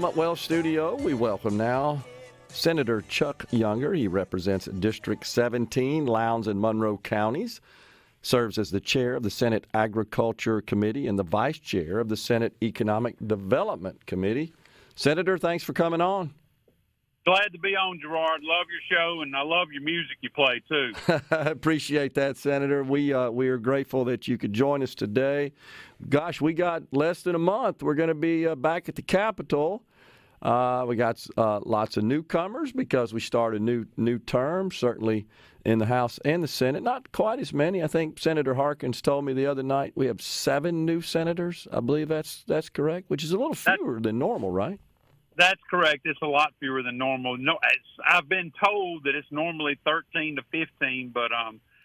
Well Studio, we welcome now Senator Chuck Younger. He represents District 17, Lowndes and Monroe counties, serves as the chair of the Senate Agriculture Committee and the vice chair of the Senate Economic Development Committee. Senator, thanks for coming on. Glad to be on, Gerard. Love your show, and I love your music you play, too. I appreciate that, Senator. We are grateful that you could join us today. Gosh, we got less than a month. We're going to be back at the Capitol. We got lots of newcomers because we start a new term, certainly in the House and the Senate. Not quite as many. I think Senator Harkins told me the other night we have 7 new senators. I believe that's correct, which is a little fewer than normal, right? That's correct. It's a lot fewer than normal. No, I've been told that it's normally 13 to 15, but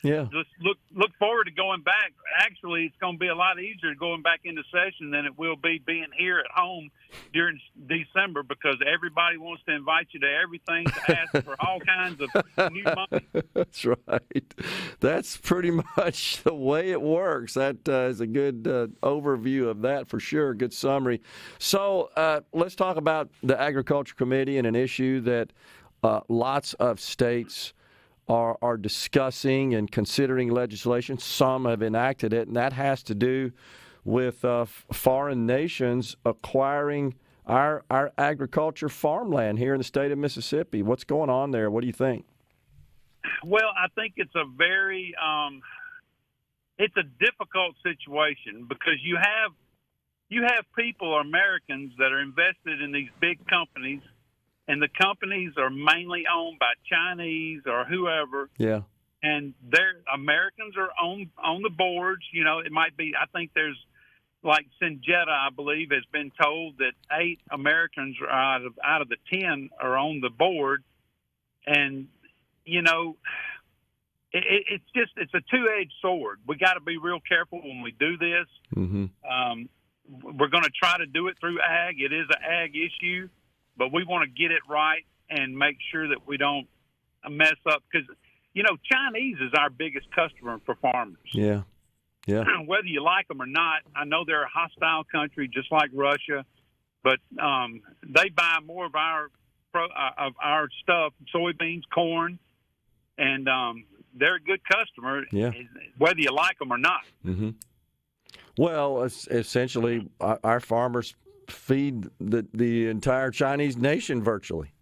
yeah. Just look forward to going back. Actually, it's going to be a lot easier going back into session than it will be being here at home during December, because everybody wants to invite you to everything, to ask for all kinds of new money. That's right. That's pretty much the way it works. That is a good overview of that for sure. Good summary. So let's talk about the Agriculture Committee and an issue that lots of states are discussing and considering legislation. Some have enacted it, and that has to do with foreign nations acquiring our agriculture farmland here in the state of Mississippi. What's going on there? What do you think? Well, I think it's a very it's a difficult situation, because you have people, Americans, that are invested in these big companies. And the companies are mainly owned by Chinese or whoever. Yeah. And Americans are on the boards. You know, it might be, I think there's, like Syngenta, I believe, has been told that 8 Americans are out of the 10 are on the board. And, you know, it's a two-edged sword. We got to be real careful when we do this. Mm-hmm. We're going to try to do it through ag. It is an ag issue. But we want to get it right and make sure that we don't mess up, because, you know, Chinese is our biggest customer for farmers. Yeah, yeah. Whether you like them or not, I know they're a hostile country just like Russia, but they buy more of our stuff, soybeans, corn, and they're a good customer, yeah, whether you like them or not. Mm-hmm. Well, essentially, our farmers feed the entire Chinese nation virtually.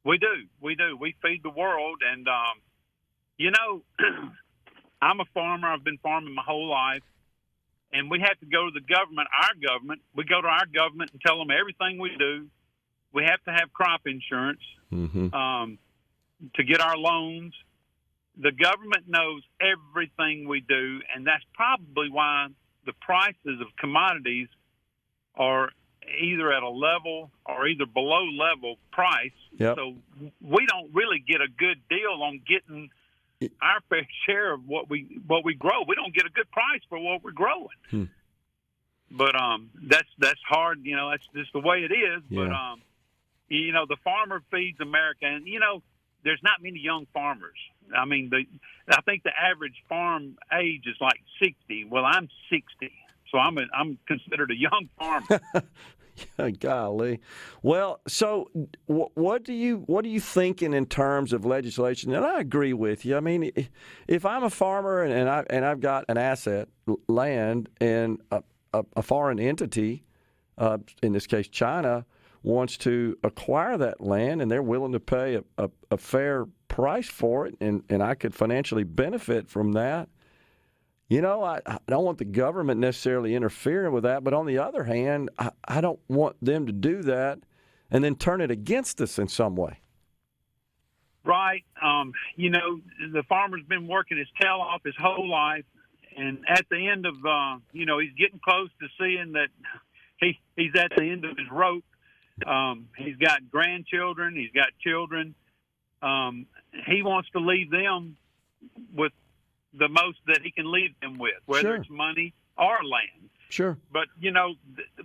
We do. We feed the world. And, you know, I'm a farmer. I've been farming my whole life. And we have to go to the government, our government. We go to our government and tell them everything we do. We have to have crop insurance mm-hmm. To get our loans. The government knows everything we do, and that's probably why the prices of commodities are either at a level or either below level price. Yep. So we don't really get a good deal on getting our fair share of what we grow. We don't get a good price for what we're growing. But that's hard, you know, that's just the way it is. Yeah. But you know, the farmer feeds America, and you know, there's not many young farmers. I mean, I think the average farm age is like 60. Well, I'm 60. So I'm considered a young farmer. Golly. Well, so what are you thinking in terms of legislation? And I agree with you. I mean, if I'm a farmer and I've got an asset, land, and a foreign entity, in this case China, wants to acquire that land and they're willing to pay a fair price for it, and I could financially benefit from that. You know, I don't want the government necessarily interfering with that, but on the other hand, I don't want them to do that and then turn it against us in some way. Right. You know, the farmer's been working his tail off his whole life, and at the end of, you know, he's getting close to seeing that he's at the end of his rope. He's got grandchildren. He's got children. He wants to leave them with the most that he can leave them with, whether Sure. it's money or land. Sure. But, you know,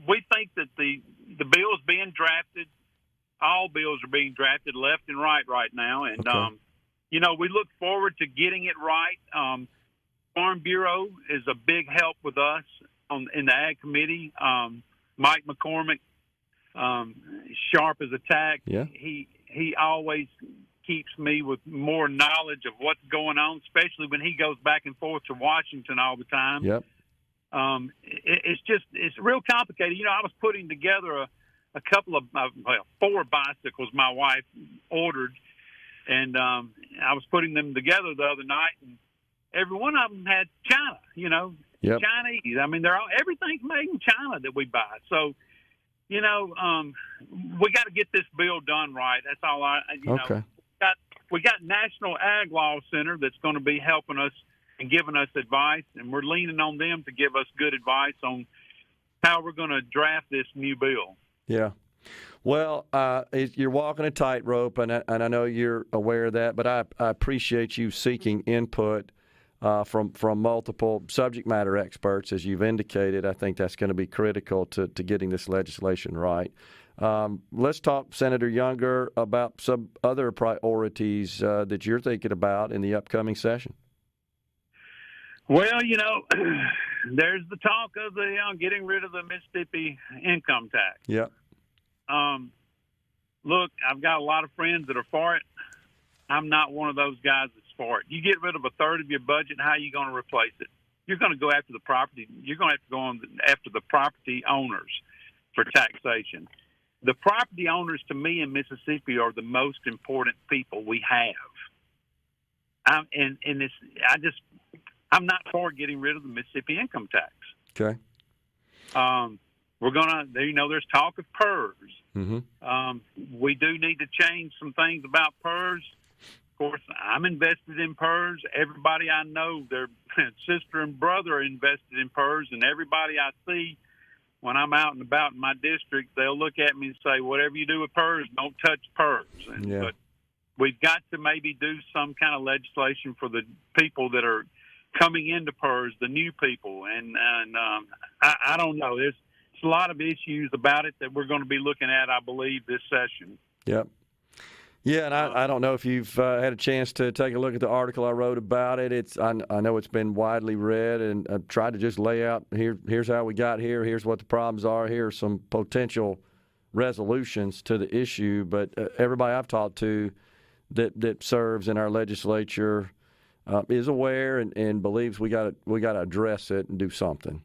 we think that the bill's being drafted. All bills are being drafted left and right now. And, Okay. You know, we look forward to getting it right. Farm Bureau is a big help with us in the Ag Committee. Mike McCormick sharp as a tack. Yeah. He always keeps me with more knowledge of what's going on, especially when he goes back and forth to Washington all the time. Yep. It's real complicated. I was putting together a couple of 4 bicycles my wife ordered, and I was putting them together the other night, and every one of them had China. Yep. Chinese. I mean, everything's made in China that we buy. So, we got to get this bill done right. That's all Okay. We got National Ag Law Center that's going to be helping us and giving us advice, and we're leaning on them to give us good advice on how we're going to draft this new bill. Yeah. Well, you're walking a tightrope, and I know you're aware of that, but I appreciate you seeking input from multiple subject matter experts, as you've indicated. I think that's going to be critical to getting this legislation right. Let's talk, Senator Younger, about some other priorities that you're thinking about in the upcoming session. Well, there's the talk of the getting rid of the Mississippi income tax. Yeah. Look, I've got a lot of friends that are for it. I'm not one of those guys that's for it. You get rid of a third of your budget, how are you going to replace it? You're going to go after the property. You're going to have to go after the property owners for taxation. The property owners, to me, in Mississippi are the most important people we have. I'm not for getting rid of the Mississippi income tax. Okay. We're gonna, there's talk of PERS. Mm-hmm. We do need to change some things about PERS. Of course, I'm invested in PERS. Everybody I know, their sister and brother are invested in PERS, and everybody I see when I'm out and about in my district, they'll look at me and say, "Whatever you do with PERS, don't touch PERS." But we've got to maybe do some kind of legislation for the people that are coming into PERS, the new people, and I don't know. There's a lot of issues about it that we're going to be looking at, I believe, this session. Yep. Yeah, and I don't know if you've had a chance to take a look at the article I wrote about it. I know it's been widely read, and I've tried to just lay out here's how we got here, here's what the problems are, here are some potential resolutions to the issue. But everybody I've talked to that serves in our legislature is aware and believes we got to address it and do something.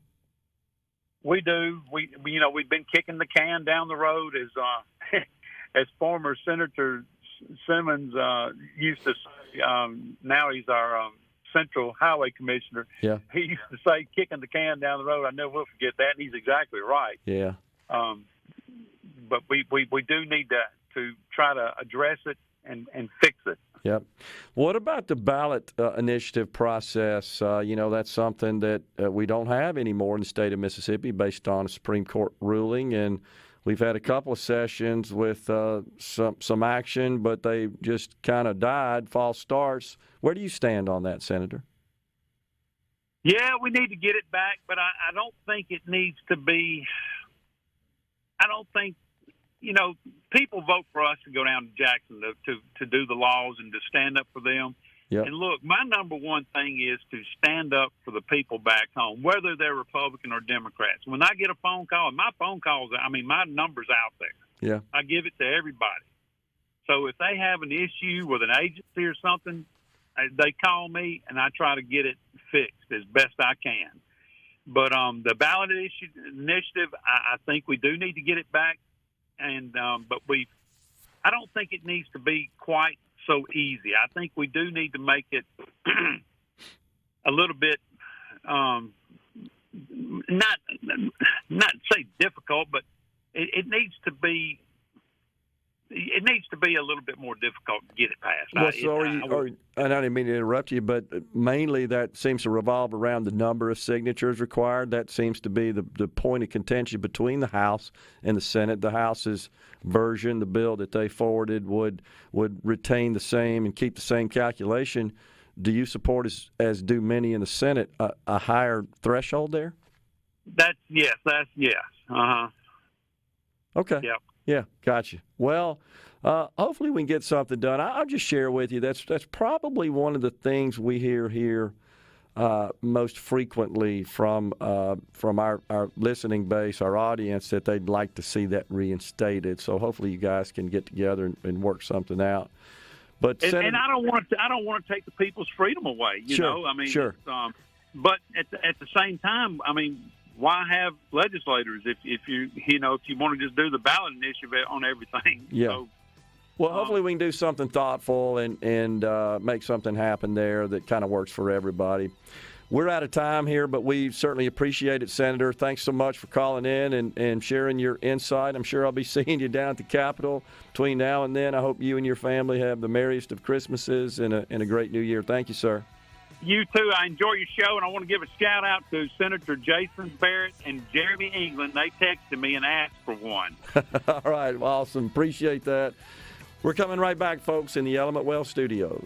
We do. We've been kicking the can down the road, as former Senator Simmons used to say. Now he's our Central Highway Commissioner. Yeah. He used to say, "Kicking the can down the road." I never will forget that, and he's exactly right. Yeah. But we do need to try to address it and fix it. Yep. What about the ballot initiative process? That's something that we don't have anymore in the state of Mississippi based on a Supreme Court ruling, and we've had a couple of sessions with some action, but they just kind of died, false starts. Where do you stand on that, Senator? Yeah, we need to get it back, but I don't think it needs to be – I don't think – people vote for us to go down to Jackson to do the laws and to stand up for them. Yep. And look, my number one thing is to stand up for the people back home, whether they're Republican or Democrats. When I get a phone call, and my my number's out there. Yeah. I give it to everybody. So if they have an issue with an agency or something, they call me, and I try to get it fixed as best I can. But the ballot initiative, I think we do need to get it back. And but I don't think it needs to be quite so easy. I think we do need to make it a little bit not say difficult, but it needs to be. It needs to be a little bit more difficult to get it passed. Well, I didn't mean to interrupt you, but mainly that seems to revolve around the number of signatures required. That seems to be the point of contention between the House and the Senate. The House's version, the bill that they forwarded, would retain the same and keep the same calculation. Do you support, as do many in the Senate, a higher threshold there? That's yes. Uh-huh. Okay. Yep. Yeah, gotcha. Well, hopefully we can get something done. I'll just share with you that's probably one of the things we hear here most frequently from our listening base, our audience, that they'd like to see that reinstated. So hopefully you guys can get together and work something out. But and I don't want to take the people's freedom away. You know, I mean, sure. But at the same time, I mean, why have legislators if you want to just do the ballot initiative on everything? Yeah. So, well, hopefully we can do something thoughtful and make something happen there that kind of works for everybody. We're out of time here, but we certainly appreciate it, Senator. Thanks so much for calling in and sharing your insight. I'm sure I'll be seeing you down at the Capitol between now and then. I hope you and your family have the merriest of Christmases and a great New Year. Thank you, sir. You too. I enjoy your show, and I want to give a shout-out to Senator Jason Barrett and Jeremy England. They texted me and asked for one. All right. Awesome. Appreciate that. We're coming right back, folks, in the Element Well studio.